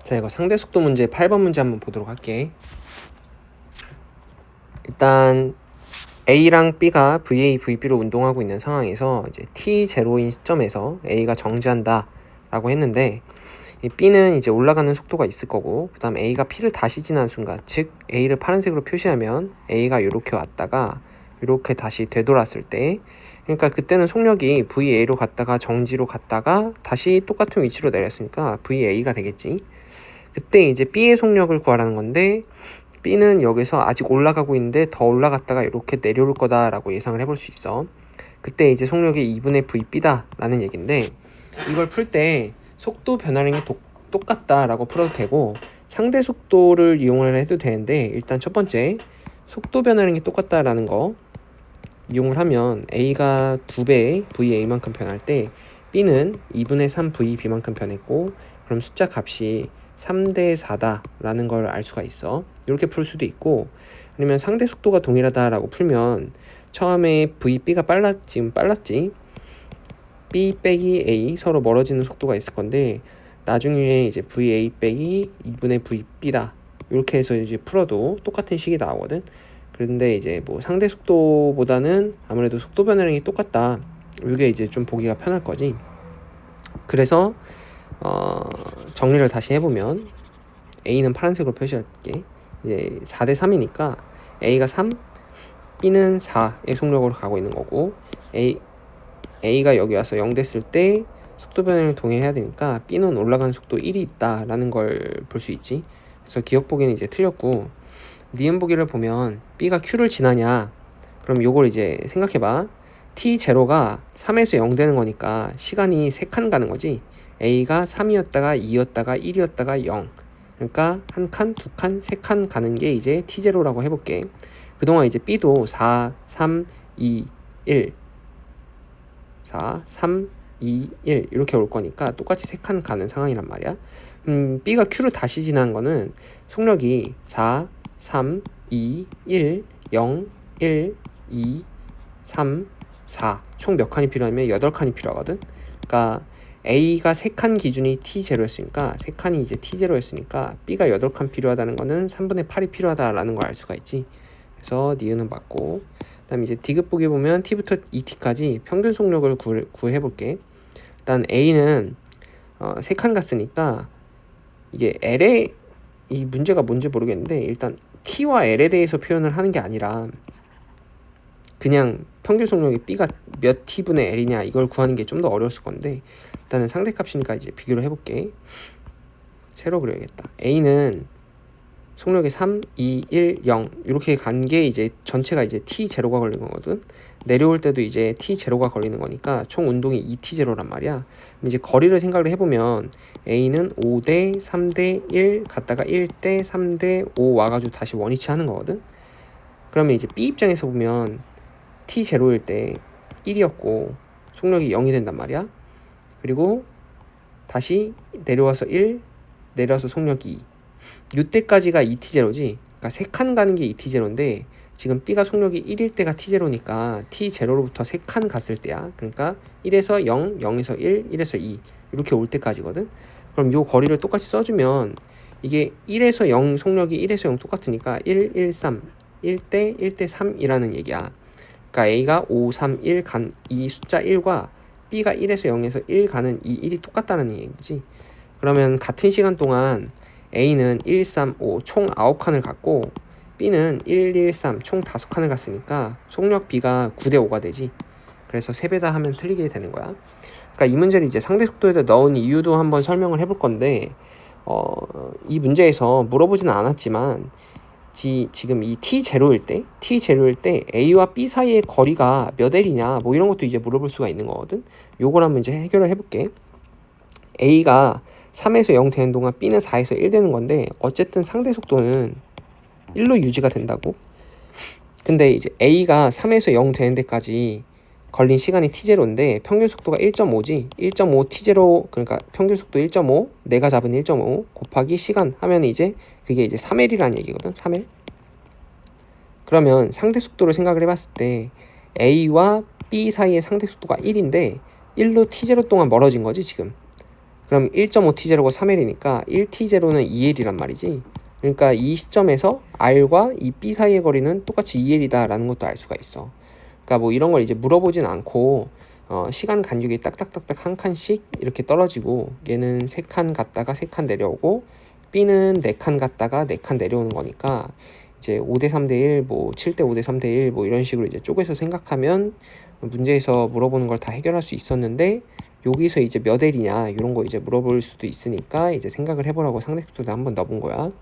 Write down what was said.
자, 이거 상대속도 문제 8번 문제 한번 보도록 할게. 일단 A랑 B가 VA, VB로 운동하고 있는 상황에서 이제 T0인 시점에서 A가 정지한다 라고 했는데, 이 B는 이제 올라가는 속도가 있을 거고, 그 다음 A가 P를 다시 지나는 순간, 즉 A를 파란색으로 표시하면 A가 이렇게 왔다가 이렇게 다시 되돌았을 때, 그러니까 그때는 속력이 VA로 갔다가 정지로 갔다가 다시 똑같은 위치로 내렸으니까 VA가 되겠지. 그때 이제 B의 속력을 구하라는 건데, B는 여기서 아직 올라가고 있는데 더 올라갔다가 이렇게 내려올 거다라고 예상을 해볼 수 있어. 그때 이제 속력이 2분의 VB다 라는 얘기인데, 이걸 풀 때 속도 변화량이 똑같다라고 풀어도 되고 상대 속도를 이용을 해도 되는데, 일단 첫 번째 속도 변화량이 똑같다라는 거 이용을 하면 A가 2배의 VA만큼 변할 때 B는 2분의 3 VB만큼 변했고, 그럼 숫자 값이 3대 4다 라는 걸 알 수가 있어. 이렇게 풀 수도 있고, 아니면 상대 속도가 동일하다 라고 풀면 처음에 VB가 지금 빨랐지, B 빼기 A 서로 멀어지는 속도가 있을 건데, 나중에 이제 VA 빼기 2분의 VB다 이렇게 해서 이제 풀어도 똑같은 식이 나오거든. 그런데 이제 뭐 상대 속도보다는 아무래도 속도 변화량이 똑같다, 이게 이제 좀 보기가 편할 거지. 그래서 정리를 다시 해보면 A는 파란색으로 표시할게. 이제 4대 3이니까 A가 3, B는 4의 속력으로 가고 있는 거고, A가 여기 와서 0 됐을 때 속도 변화를 동일해야 되니까 B는 올라가는 속도 1이 있다라는 걸 볼 수 있지. 그래서 기억 보기는 이제 틀렸고, 니은 보기를 보면 B가 Q를 지나냐, 그럼 요걸 이제 생각해봐. T0가 3에서 0 되는 거니까 시간이 3칸 가는 거지. A가 3이었다가 2였다가 1이었다가 0, 그러니까 한 칸, 두 칸, 세 칸 가는 게 이제 T0라고 해볼게. 그동안 이제 B도 4, 3, 2, 1 4, 3, 2, 1 이렇게 올 거니까 똑같이 3칸 가는 상황이란 말이야. B가 Q를 다시 지나는 거는 속력이 4, 3, 2, 1, 0, 1, 2, 3, 4 총 몇 칸이 필요하면 8칸이 필요하거든. 그러니까 A가 3칸 기준이 T0였으니까 3칸이 이제 T0였으니까 B가 8칸 필요하다는 거는 3분의 8이 필요하다라는 걸 알 수가 있지. 그래서 니은은 맞고, 그 다음에 이제 디귿 보기 보면 T부터 2T까지 평균 속력을 구해볼게. 일단 A는 3칸 갔으니까 이게 L의 이 문제가 뭔지 모르겠는데, 일단 T와 L에 대해서 표현을 하는 게 아니라 그냥 평균 속력이 B가 몇 T분의 L이냐 이걸 구하는 게 좀 더 어려웠을 건데, 일단은 상대값이니까 이제 비교를 해볼게. 세로 그려야겠다. A는 속력이 3, 2, 1, 0 이렇게 간 게 이제 전체가 이제 T0가 걸린 거거든. 내려올 때도 이제 T0가 걸리는 거니까 총 운동이 2T0란 말이야. 이제 거리를 생각을 해보면 A는 5대 3대 1 갔다가 1대 3대 5 와가지고 다시 원위치 하는 거거든. 그러면 이제 B 입장에서 보면 T0일 때 1이었고 속력이 0이 된단 말이야. 그리고 다시 내려와서 1, 내려와서 속력이 2. 이때까지가 2T0지. 그러니까 3칸 가는 게 2T0인데 지금 B가 속력이 1일 때가 T0니까 T0로부터 3칸 갔을 때야. 그러니까 1에서 0, 0에서 1, 1에서 2 이렇게 올 때까지거든. 그럼 요 거리를 똑같이 써주면 이게 1에서 0 속력이 1에서 0 똑같으니까 1, 1, 3 1대 1대 3이라는 얘기야. 그러니까 A가 5, 3, 1 간 이 숫자 1과 B가 1에서 0에서 1 가는 이 1이 똑같다는 얘기지. 그러면 같은 시간 동안 A는 1, 3, 5 총 9칸을 갔고 B는 1, 1, 3 총 5칸을 갔으니까 속력 B가 9대 5가 되지. 그래서 3배다 하면 틀리게 되는 거야. 그러니까 이 문제를 이제 상대 속도에다 넣은 이유도 한번 설명을 해볼 건데, 이 문제에서 물어보지는 않았지만 지금 이 T0일 때 A와 B 사이의 거리가 몇 L이냐 뭐 이런 것도 이제 물어볼 수가 있는 거거든. 요걸 한번 이제 해결을 해볼게. A가 3에서 0 되는 동안 B는 4에서 1 되는 건데, 어쨌든 상대 속도는 1로 유지가 된다고. 근데 이제 A가 3에서 0 되는 데까지 걸린 시간이 T0인데 평균 속도가 1.5지. 1.5 T0, 그러니까 평균 속도 1.5, 내가 잡은 1.5 곱하기 시간 하면 이제 그게 이제 3L이라는 얘기거든. 3L. 그러면 상대 속도를 생각을 해봤을 때 A와 B 사이의 상대 속도가 1인데 1로 T0 동안 멀어진 거지 지금. 그럼 1.5t0가 3L이니까 1t0는 2L이란 말이지. 그러니까 이 시점에서 R과 이 B 사이의 거리는 똑같이 2L이다 라는 것도 알 수가 있어. 그러니까 뭐 이런 걸 이제 물어보진 않고 시간 간격이 딱딱딱딱 한 칸씩 이렇게 떨어지고, 얘는 3칸 갔다가 3칸 내려오고 B는 4칸 갔다가 4칸 내려오는 거니까 이제 5대 3대 1, 뭐 7대 5대 3대 1, 뭐 이런 식으로 이제 쪼개서 생각하면 문제에서 물어보는 걸 다 해결할 수 있었는데, 여기서 이제 몇 L이냐 이런 거 이제 물어볼 수도 있으니까 이제 생각을 해보라고 상대속도를 한번 넣어본 거야.